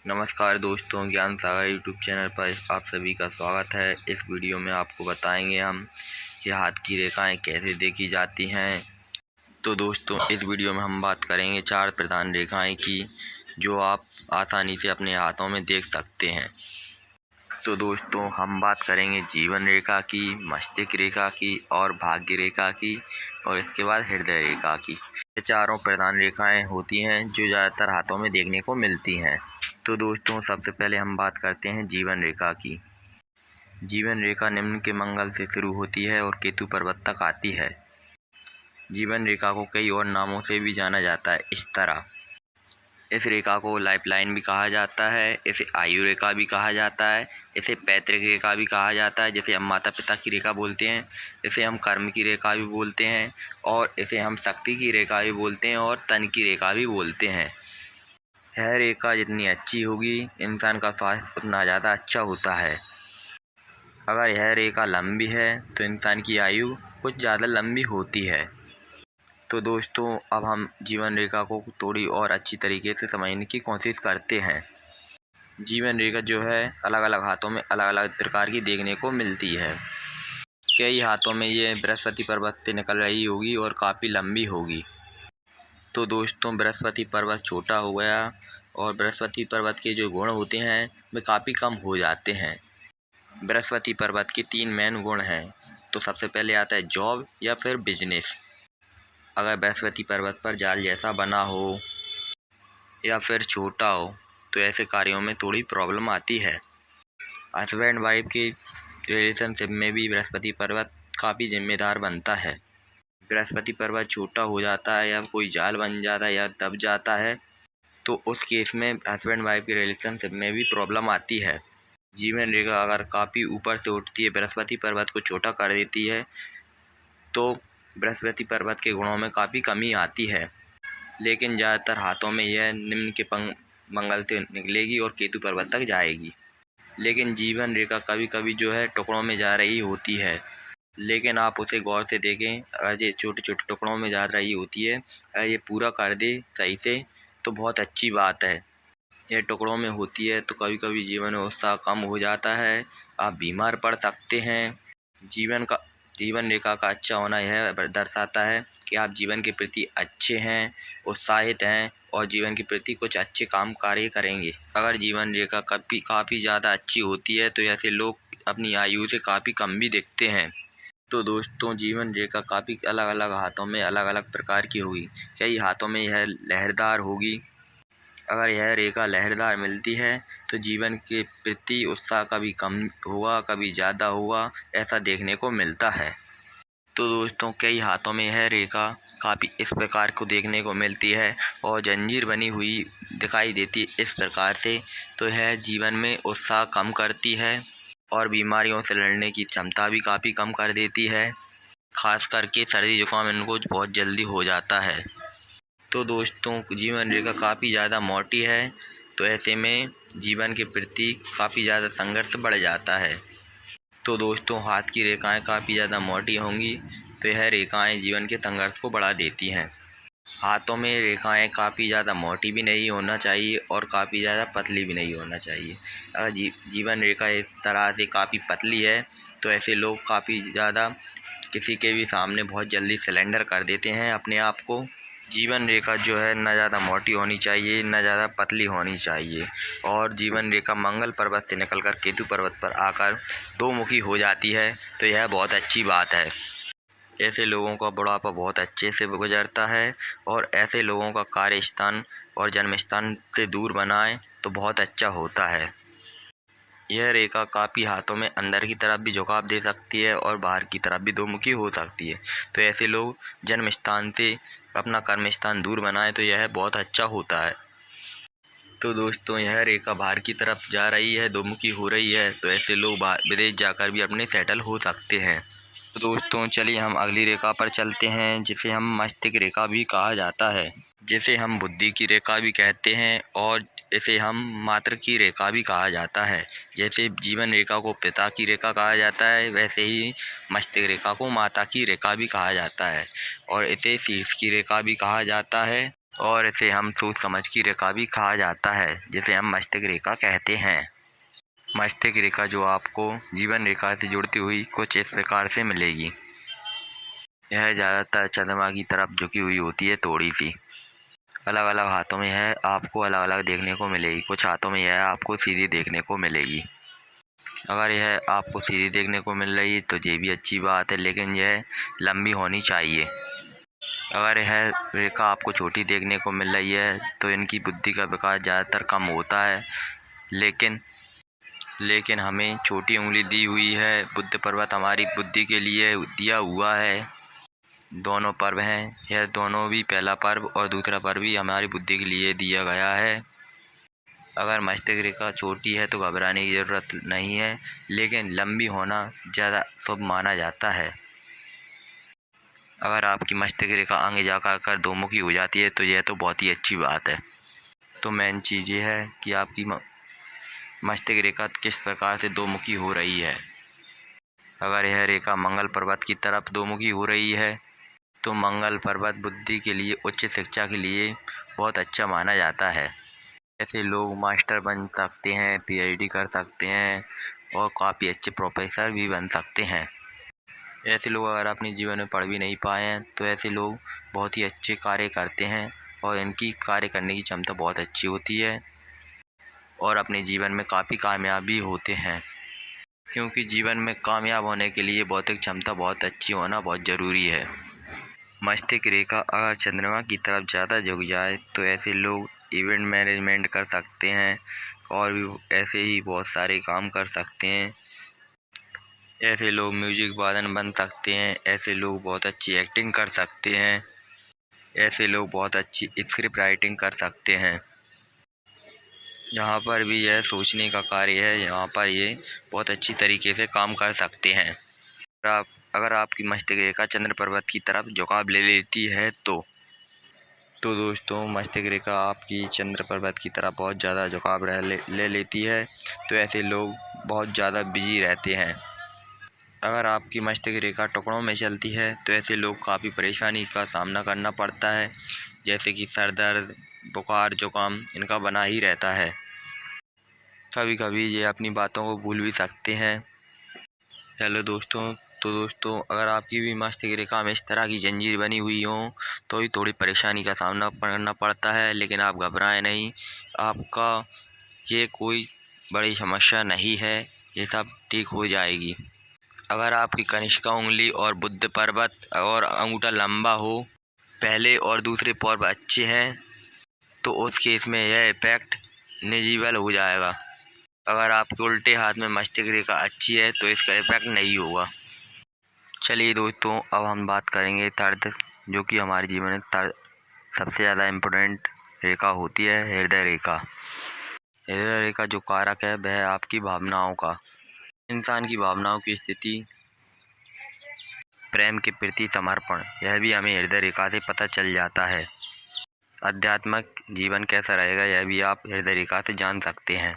नमस्कार दोस्तों, ज्ञान सागर यूट्यूब चैनल पर आप सभी का स्वागत है। इस वीडियो में आपको बताएंगे हम कि हाथ की रेखाएं कैसे देखी जाती हैं। तो दोस्तों, इस वीडियो में हम बात करेंगे 4 प्रधान रेखाएं की, जो आप आसानी से अपने हाथों में देख सकते हैं। तो दोस्तों, हम बात करेंगे जीवन रेखा की, मस्तिष्क रेखा की और भाग्य रेखा की, और इसके बाद हृदय रेखा की। ये चारों प्रधान रेखाएं होती हैं जो ज़्यादातर हाथों में देखने को मिलती हैं। तो दोस्तों, सबसे पहले हम बात करते हैं जीवन रेखा की। जीवन रेखा निम्न के मंगल से शुरू होती है और केतु पर्वत तक आती है। जीवन रेखा को कई और नामों से भी जाना जाता है। इस तरह इस रेखा को लाइफलाइन भी कहा जाता है, इसे आयु रेखा भी कहा जाता है, इसे पैतृक रेखा भी कहा जाता है, जैसे हम माता पिता की रेखा बोलते हैं, इसे हम कर्म की रेखा भी बोलते हैं, और इसे हम शक्ति की रेखा भी बोलते हैं और तन की रेखा भी बोलते हैं। यह रेखा जितनी अच्छी होगी, इंसान का स्वास्थ्य उतना ज़्यादा अच्छा होता है। अगर यह रेखा लंबी है तो इंसान की आयु कुछ ज़्यादा लंबी होती है। तो दोस्तों, अब हम जीवन रेखा को थोड़ी और अच्छी तरीके से समझने की कोशिश करते हैं। जीवन रेखा जो है अलग अलग हाथों में अलग अलग प्रकार की देखने को मिलती है। कई हाथों में ये बृहस्पति पर्वत से निकल रही होगी और काफ़ी लंबी होगी। तो दोस्तों, बृहस्पति पर्वत छोटा हो गया और बृहस्पति पर्वत के जो गुण होते हैं वे काफ़ी कम हो जाते हैं। बृहस्पति पर्वत के 3 मेन गुण हैं। तो सबसे पहले आता है जॉब या फिर बिजनेस। अगर बृहस्पति पर्वत पर जाल जैसा बना हो या फिर छोटा हो तो ऐसे कार्यों में थोड़ी प्रॉब्लम आती है। हस्बैंड वाइफ के रिलेशनशिप में भी बृहस्पति पर्वत काफ़ी जिम्मेदार बनता है। बृहस्पति पर्वत छोटा हो जाता है या कोई जाल बन जाता है या दब जाता है तो उस केस में हस्बैंड वाइफ के रिलेशनशिप में भी प्रॉब्लम आती है। जीवन रेखा अगर काफ़ी ऊपर से उठती है, बृहस्पति पर्वत को छोटा कर देती है, तो बृहस्पति पर्वत के गुणों में काफ़ी कमी आती है। लेकिन ज़्यादातर हाथों में यह निम्न के मंगल से निकलेगी और केतु पर्वत तक जाएगी। लेकिन जीवन रेखा कभी कभी जो है टुकड़ों में जा रही होती है, लेकिन आप उसे गौर से देखें। अगर ये छोटे छोटे टुकड़ों में जा रही होती है, अगर ये पूरा कर दे सही से तो बहुत अच्छी बात है। यह टुकड़ों में होती है तो कभी कभी जीवन में उत्साह कम हो जाता है, आप बीमार पड़ सकते हैं। जीवन रेखा का अच्छा होना यह दर्शाता है कि आप जीवन के प्रति अच्छे हैं, उत्साहित हैं और जीवन के प्रति कुछ अच्छे काम कार्य करेंगे। अगर जीवन रेखा काफ़ी ज़्यादा अच्छी होती है तो ऐसे लोग अपनी आयु से काफ़ी कम भी दिखते हैं। तो दोस्तों, जीवन रेखा काफ़ी अलग अलग हाथों में अलग अलग प्रकार की होगी। कई हाथों में यह लहरदार होगी। अगर यह रेखा लहरदार मिलती है तो जीवन के प्रति उत्साह कभी कम होगा, कभी ज़्यादा होगा, ऐसा देखने को मिलता है। तो दोस्तों, कई हाथों में यह रेखा काफ़ी इस प्रकार को देखने को मिलती है और जंजीर बनी हुई दिखाई देती है इस प्रकार से, तो यह जीवन में उत्साह कम करती है और बीमारियों से लड़ने की क्षमता भी काफ़ी कम कर देती है। खास करके सर्दी जुकाम इनको बहुत जल्दी हो जाता है। तो दोस्तों, जीवन रेखा काफ़ी ज़्यादा मोटी है तो ऐसे में जीवन के प्रति काफ़ी ज़्यादा संघर्ष बढ़ जाता है। तो दोस्तों, हाथ की रेखाएं काफ़ी ज़्यादा मोटी होंगी तो यह रेखाएं जीवन के संघर्ष को बढ़ा देती हैं। हाथों में रेखाएं काफ़ी ज़्यादा मोटी भी नहीं होना चाहिए और काफ़ी ज़्यादा पतली भी नहीं होना चाहिए। अगर जीवन रेखा इस तरह से काफ़ी पतली है तो ऐसे लोग काफ़ी ज़्यादा किसी के भी सामने बहुत जल्दी सिलेंडर कर देते हैं अपने आप को। जीवन रेखा जो है न ज़्यादा मोटी होनी चाहिए न ज़्यादा पतली होनी चाहिए, और जीवन रेखा मंगल पर्वत से निकलकर केतु पर्वत पर आकर दो मुखी हो जाती है तो यह बहुत अच्छी बात है। ऐसे लोगों का बुढ़ापा बहुत अच्छे से गुजरता है और ऐसे लोगों का कार्य स्थान और जन्म स्थान से दूर बनाएं तो बहुत अच्छा होता है। यह रेखा काफ़ी हाथों में अंदर की तरफ भी झुकाव दे सकती है और बाहर की तरफ भी दोमुखी हो सकती है। तो ऐसे लोग जन्म स्थान से अपना कर्म स्थान दूर बनाएं तो यह बहुत अच्छा होता है। तो दोस्तों, यह रेखा बाहर की तरफ जा रही है, दोमुखी हो रही है, तो ऐसे लोग विदेश जाकर भी अपने सेटल हो सकते हैं। तो दोस्तों, चलिए हम अगली रेखा पर चलते हैं, जिसे हम मस्तिष्क रेखा भी कहा जाता है, जिसे हम बुद्धि की रेखा भी कहते हैं और इसे हम मातृ की रेखा भी कहा जाता है। जैसे जीवन रेखा को पिता की रेखा कहा जाता है, वैसे ही मस्तिष्क रेखा को माता की रेखा भी कहा जाता है और इसे शीर्ष की रेखा भी कहा जाता है। और इसे हम सोच समझ की रेखा भी कहा जाता है, जिसे हम मस्तिष्क रेखा कहते हैं। मस्तिष्क रेखा जो आपको जीवन रेखा से जुड़ती हुई कुछ इस प्रकार से मिलेगी। यह ज़्यादातर चंद्रमा की तरफ झुकी हुई होती है, थोड़ी सी। अलग अलग हाथों में यह आपको अलग अलग देखने को मिलेगी। कुछ हाथों में यह आपको सीधी देखने को मिलेगी। अगर यह आपको सीधी देखने को मिल रही है तो ये भी अच्छी बात है, लेकिन यह लंबी होनी चाहिए। अगर यह रेखा आपको छोटी देखने को मिल रही है तो इनकी बुद्धि का विकास ज़्यादातर कम होता है, लेकिन हमें छोटी उंगली दी हुई है। बुद्ध पर्वत हमारी बुद्धि के लिए दिया हुआ है। दोनों पर्व हैं, यह दोनों भी, पहला पर्व और दूसरा पर्व भी हमारी बुद्धि के लिए दिया गया है। अगर मस्तिष्क रेखा छोटी है तो घबराने की ज़रूरत नहीं है, लेकिन लंबी होना ज़्यादा शुभ माना जाता है। अगर आपकी मस्तिष्क रेखा आगे जाकर दो मुखी हो जाती है तो यह तो बहुत ही अच्छी बात है। तो मेन चीज़ ये है कि आपकी मस्तिष्क रेखा किस प्रकार से दो मुखी हो रही है। अगर यह रेखा मंगल पर्वत की तरफ दो मुखी हो रही है तो मंगल पर्वत बुद्धि के लिए, उच्च शिक्षा के लिए बहुत अच्छा माना जाता है। ऐसे लोग मास्टर बन सकते हैं, पीएचडी कर सकते हैं और काफ़ी अच्छे प्रोफेसर भी बन सकते हैं। ऐसे लोग अगर अपने जीवन में पढ़ भी नहीं पाए हैं तो ऐसे लोग बहुत ही अच्छे कार्य करते हैं और इनकी कार्य करने की क्षमता बहुत अच्छी होती है और अपने जीवन में काफ़ी कामयाब भी होते हैं, क्योंकि जीवन में कामयाब होने के लिए बौद्धिक क्षमता बहुत अच्छी होना बहुत ज़रूरी है। मस्तिष्क रेखा अगर चंद्रमा की तरफ ज़्यादा झुक जाए तो ऐसे लोग इवेंट मैनेजमेंट कर सकते हैं और भी ऐसे ही बहुत सारे काम कर सकते हैं। ऐसे लोग म्यूजिक वादन बन सकते हैं। ऐसे लोग बहुत अच्छी एक्टिंग कर सकते हैं। ऐसे लोग बहुत अच्छी स्क्रिप्ट राइटिंग कर सकते हैं। यहाँ पर भी यह सोचने का कार्य है, यहाँ पर ये बहुत अच्छी तरीके से काम कर सकते हैं। अगर आपकी मस्तिष्क रेखा चंद्र पर्वत की तरफ झुकाव ले लेती है तो दोस्तों मस्तिष्क रेखा आपकी चंद्र पर्वत की तरफ बहुत ज़्यादा झुकाव ले लेती है तो ऐसे लोग बहुत ज़्यादा बिजी रहते हैं। अगर आपकी मस्तिष्क रेखा टुकड़ों में चलती है तो ऐसे लोग काफ़ी परेशानी का सामना करना पड़ता है, जैसे कि सर दर्द, बुखार, जुकाम इनका बना ही रहता है। कभी कभी ये अपनी बातों को भूल भी सकते हैं। हेलो दोस्तों, तो दोस्तों अगर आपकी भी मस्तिष्क रेखा में इस तरह की जंजीर बनी हुई हो तो ही थोड़ी परेशानी का सामना करना पड़ता है, लेकिन आप घबराएं नहीं। आपका ये कोई बड़ी समस्या नहीं है, ये सब ठीक हो जाएगी। अगर आपकी कनिष्का उंगली और बुद्ध पर्वत और अंगूठा लंबा हो, पहले और दूसरे पर्व अच्छे हैं, तो उस केस में यह इफेक्ट निजिबल हो जाएगा। अगर आपके उल्टे हाथ में मस्तिष्क रेखा अच्छी है तो इसका इफेक्ट नहीं होगा। चलिए दोस्तों, अब हम बात करेंगे थर्ड, जो कि हमारे जीवन में सबसे ज़्यादा इम्पोर्टेंट रेखा होती है, हृदय रेखा। हृदय रेखा जो कारक है वह आपकी भावनाओं का, इंसान की भावनाओं की स्थिति, प्रेम के प्रति समर्पण, यह भी हमें हृदय रेखा से पता चल जाता है। आध्यात्मिक जीवन कैसा रहेगा यह भी आप हृदय रेखा से जान सकते हैं।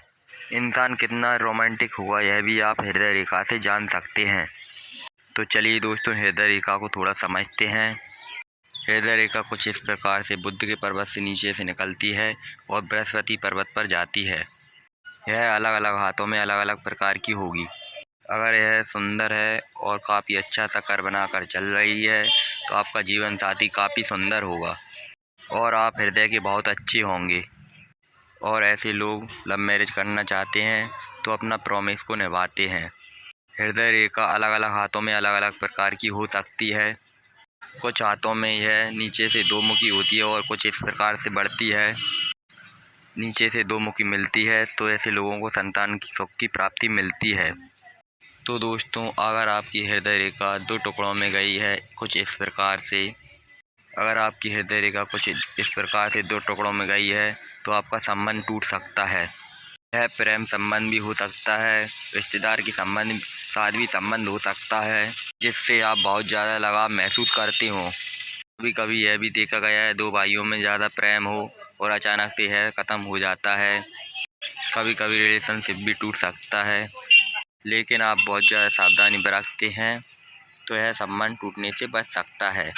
इंसान कितना रोमांटिक होगा यह भी आप हृदय रेखा से जान सकते हैं। तो चलिए दोस्तों, हृदय रेखा को थोड़ा समझते हैं। हृदय रेखा कुछ इस प्रकार से बुध के पर्वत से नीचे से निकलती है और बृहस्पति पर्वत पर जाती है। यह अलग अलग हाथों में अलग अलग प्रकार की होगी। अगर यह सुंदर है और काफ़ी अच्छा सा कर बनाकर चल रही है तो आपका जीवन साथी काफ़ी सुंदर होगा और आप हृदय के बहुत अच्छे होंगे। और ऐसे लोग लव मैरिज करना चाहते हैं तो अपना प्रॉमिस को निभाते हैं। हृदय रेखा अलग अलग हाथों में अलग अलग प्रकार की हो सकती है। कुछ हाथों में यह नीचे से दो मुखी होती है और कुछ इस प्रकार से बढ़ती है, नीचे से दो मुखी मिलती है, तो ऐसे लोगों को संतान की सुख की प्राप्ति मिलती है। तो दोस्तों अगर आपकी हृदय रेखा दो टुकड़ों में गई है कुछ इस प्रकार से, अगर आपकी हृदय रेखा कुछ इस प्रकार से दो टुकड़ों में गई है तो आपका संबंध टूट सकता है। यह प्रेम संबंध भी हो सकता है, रिश्तेदार की संबंध, सादगी संबंध हो सकता है, जिससे आप बहुत ज़्यादा लगाव महसूस करते हो। कभी कभी यह भी देखा गया है दो भाइयों में ज़्यादा प्रेम हो और अचानक से यह ख़त्म हो जाता है। कभी कभी रिलेशनशिप भी टूट सकता है, लेकिन आप बहुत ज़्यादा सावधानी बरतते हैं तो यह संबंध टूटने से बच सकता है।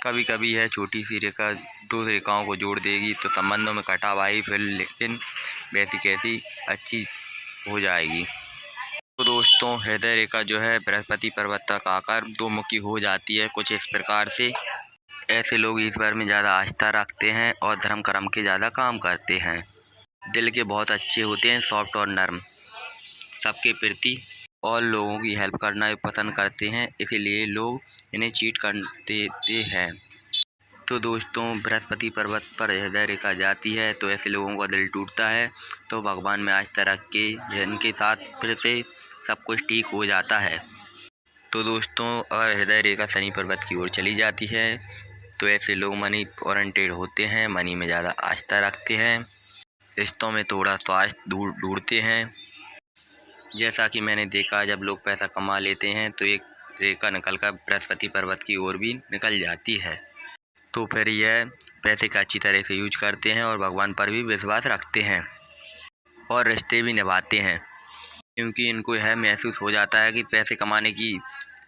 कभी कभी यह छोटी सी रेखा दो रेखाओं को जोड़ देगी तो संबंधों में कटाव आई फिर लेकिन वैसी कैसी अच्छी हो जाएगी। तो दोस्तों हृदय रेखा जो है बृहस्पति पर्वत तक आकर दो मुखी हो जाती है कुछ इस प्रकार से। ऐसे लोग ईश्वर में ज़्यादा आस्था रखते हैं और धर्म कर्म के ज़्यादा काम करते हैं। दिल के बहुत अच्छे होते हैं, सॉफ्ट और नर्म सबके प्रति, और लोगों की हेल्प करना भी पसंद करते हैं, इसीलिए लोग इन्हें चीट कर देते हैं। तो दोस्तों बृहस्पति पर्वत पर हृदय रेखा जाती है तो ऐसे लोगों का दिल टूटता है, तो भगवान में आस्था रख के इनके साथ फिर से सब कुछ ठीक हो जाता है। तो दोस्तों अगर हृदय रेखा शनि पर्वत की ओर चली जाती है तो ऐसे लोग मनी ओरिएंटेड होते हैं, मनी में ज़्यादा आस्था रखते हैं, रिश्तों में थोड़ा स्वास्थ्य ढूंढते हैं। जैसा कि मैंने देखा जब लोग पैसा कमा लेते हैं तो एक रेखा निकलकर बृहस्पति पर्वत की ओर भी निकल जाती है, तो फिर यह पैसे का अच्छी तरह से यूज करते हैं और भगवान पर भी विश्वास रखते हैं और रिश्ते भी निभाते हैं, क्योंकि इनको यह महसूस हो जाता है कि पैसे कमाने की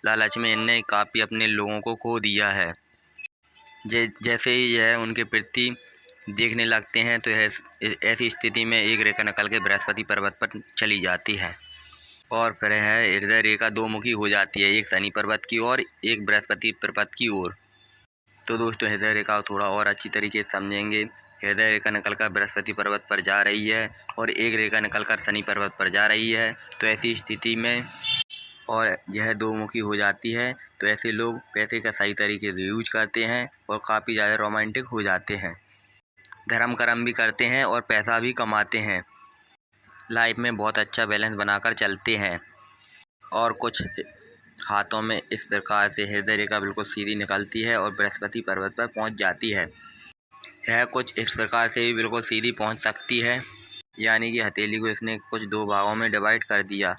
लालच में इनने काफ़ी अपने लोगों को खो दिया है। जैसे ही यह उनके प्रति देखने लगते हैं तो ऐसी स्थिति में एक रेखा निकल के बृहस्पति पर्वत पर चली जाती है और फिर यह हृदय रेखा दो मुखी हो जाती है, एक शनि पर्वत की ओर एक बृहस्पति पर्वत की ओर। तो दोस्तों हृदय रेखा को थोड़ा और अच्छी तरीके से समझेंगे। हृदय रेखा निकलकर बृहस्पति पर्वत पर जा रही है और एक रेखा निकलकर शनि पर्वत पर जा रही है, तो ऐसी स्थिति में और यह दो मुखी हो जाती है तो ऐसे लोग पैसे का सही तरीके से यूज करते हैं और काफ़ी ज़्यादा रोमांटिक हो जाते हैं, धर्म कर्म भी करते हैं और पैसा भी कमाते हैं, लाइफ में बहुत अच्छा बैलेंस बनाकर चलते हैं। और कुछ हाथों में इस प्रकार से हृदय रेखा बिल्कुल सीधी निकलती है और बृहस्पति पर्वत पर पहुंच जाती है। यह कुछ इस प्रकार से भी बिल्कुल सीधी पहुंच सकती है, यानी कि हथेली को इसने कुछ दो भागों में डिवाइड कर दिया।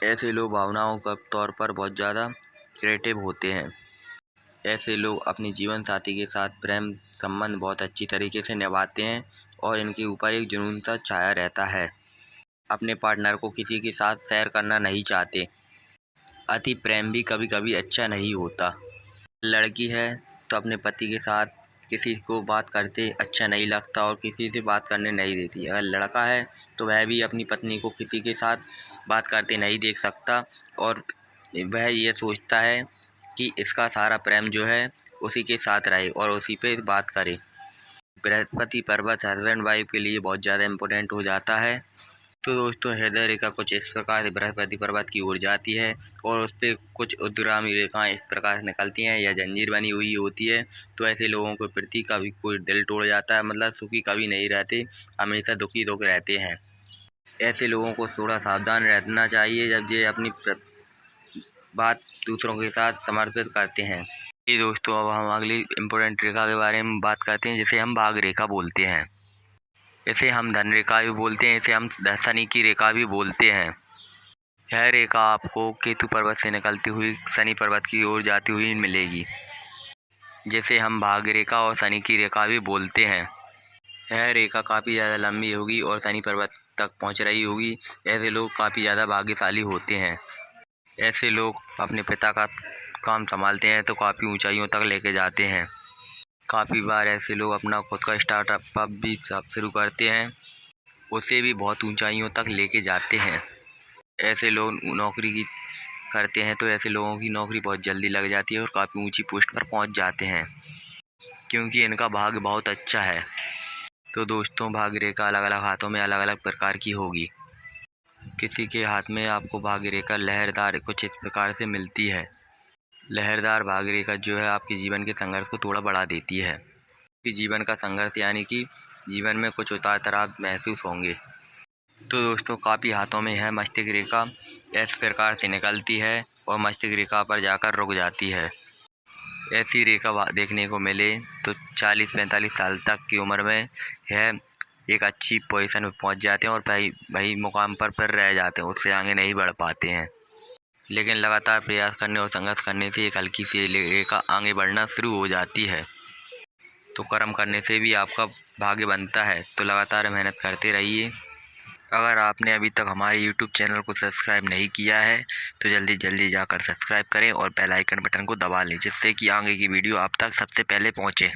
ऐसे लोग भावनाओं के तौर पर बहुत ज़्यादा क्रिएटिव होते हैं। ऐसे लोग अपने जीवन साथी के साथ प्रेम संबंध बहुत अच्छी तरीके से निभाते हैं और इनके ऊपर एक जुनून सा छाया रहता है, अपने पार्टनर को किसी के साथ शेयर करना नहीं चाहते। अति प्रेम भी कभी कभी अच्छा नहीं होता। लड़की है तो अपने पति के साथ किसी को बात करते अच्छा नहीं लगता और किसी से बात करने नहीं देती। अगर लड़का है तो वह भी अपनी पत्नी को किसी के साथ बात करते नहीं देख सकता और वह ये सोचता है कि इसका सारा प्रेम जो है उसी के साथ रहे और उसी पे बात करे। बृहस्पति पर्वत हस्बैंड वाइफ के लिए बहुत ज़्यादा इम्पोर्टेंट हो जाता है। तो दोस्तों हृदय रेखा कुछ इस प्रकार से बृहस्पति पर्वत की ओर जाती है और उस पर कुछ उद्गामी रेखाएं इस प्रकार से निकलती हैं या जंजीर बनी हुई होती है, तो ऐसे लोगों के प्रति कभी कोई दिल तोड़ जाता है, मतलब सुखी कभी नहीं रहते, हमेशा दुखी दुख रहते हैं। ऐसे लोगों को थोड़ा सावधान रहना चाहिए जब ये अपनी बात दूसरों के साथ समर्पित करते हैं। ये दोस्तों अब हम अगली इम्पोर्टेंट रेखा के बारे में बात करते हैं, जिसे हम भाग रेखा बोलते हैं। इसे हम धन रेखा भी बोलते हैं, इसे हम शनि की रेखा भी बोलते हैं। यह रेखा आपको केतु पर्वत से निकलती हुई शनि पर्वत की ओर जाती हुई मिलेगी, जिसे हम भाग्य रेखा और शनि की रेखा भी बोलते हैं। यह रेखा काफ़ी ज़्यादा लंबी होगी और शनि पर्वत तक पहुंच रही होगी। ऐसे लोग काफ़ी ज़्यादा भाग्यशाली होते हैं। ऐसे लोग अपने पिता का काम संभालते हैं तो काफ़ी ऊंचाइयों तक लेके जाते हैं। काफ़ी बार ऐसे लोग अपना खुद का स्टार्टअप भी शुरू करते हैं, उसे भी बहुत ऊंचाइयों तक लेके जाते हैं। ऐसे लोग नौकरी की करते हैं तो ऐसे लोगों की नौकरी बहुत जल्दी लग जाती है और काफ़ी ऊंची पोस्ट पर पहुंच जाते हैं, क्योंकि इनका भाग्य बहुत अच्छा है। तो दोस्तों भाग्य रेखा अलग अलग हाथों में अलग अलग प्रकार की होगी। किसी के हाथ में आपको भाग्य रेखा लहरदार कुछ इस प्रकार से मिलती है। लहरदार भाग्य रेखा जो है आपके जीवन के संघर्ष को थोड़ा बढ़ा देती है। कि जीवन का संघर्ष यानी कि जीवन में कुछ उतार चढ़ाव महसूस होंगे। तो दोस्तों काफ़ी हाथों में है मस्तिष्क रेखा इस प्रकार से निकलती है और मस्तिष्क रेखा पर जाकर रुक जाती है। ऐसी रेखा देखने को मिले तो 40-45 साल तक की उम्र में यह एक अच्छी पोजीशन में पहुंच जाते हैं और वही मुकाम पर फिर रह जाते हैं, उससे आगे नहीं बढ़ पाते हैं। लेकिन लगातार प्रयास करने और संघर्ष करने से एक हल्की सी रेखा आगे बढ़ना शुरू हो जाती है। तो कर्म करने से भी आपका भाग्य बनता है, तो लगातार मेहनत करते रहिए। अगर आपने अभी तक हमारे YouTube चैनल को सब्सक्राइब नहीं किया है तो जल्दी जल्दी जाकर सब्सक्राइब करें और बेल आइकन बटन को दबा लें, जिससे कि आगे की वीडियो आप तक सबसे पहले पहुँचे।